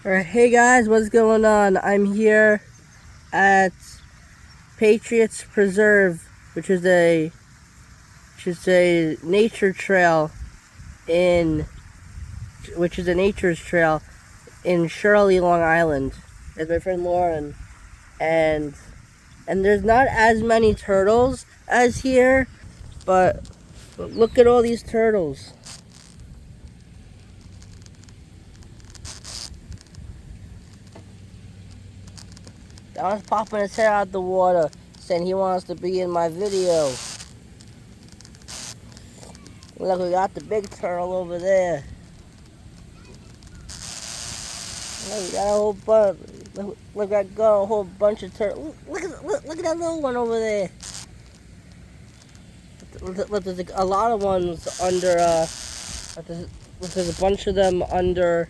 Alright, hey guys, what's going on? I'm here at Patriots Preserve, which is a nature trail in nature's trail in Shirley, Long Island. It's my friend Lauren, and there's not as many turtles as here, but look at all these turtles. That one's popping his head out the water, saying he wants to be in my video. Look, we got the big turtle over there. Look, we got a whole bunch. Look, I got a whole bunch of turtles. Look at that little one over there. Look, there's a lot of ones under. There's a bunch of them under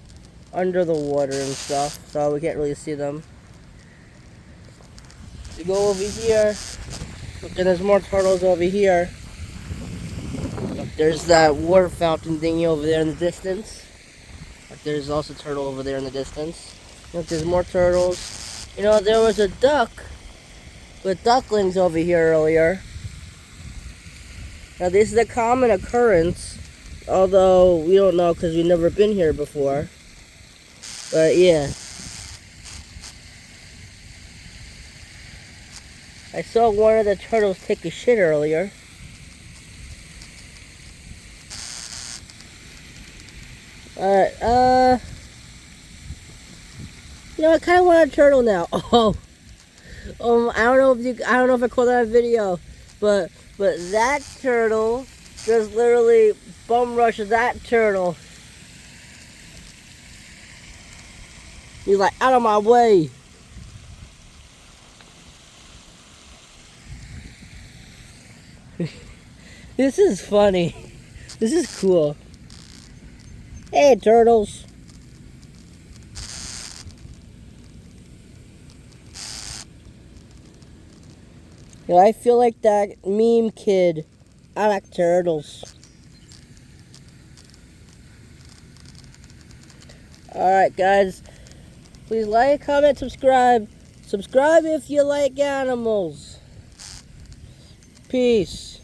the water and stuff, so we can't really see them. You go over here. Look, and there's more turtles over here. Look, there's that water fountain thingy over there in the distance. Look, there's also a turtle over there in the distance. Look, there's more turtles. You know, there was a duck with ducklings over here earlier. Now, this is a common occurrence, although we don't know because we've never been here before. But yeah. I saw one of the turtles take a shit earlier. Alright, you know, I kind of want a turtle now. I don't know if I call that a video, but that turtle just literally bum rushed that turtle. He's like, out of my way. This is funny. This is cool. Hey, turtles. You know, I feel like that meme kid. I like turtles. Alright, guys. Please like, comment, subscribe. Subscribe if you like animals. Peace.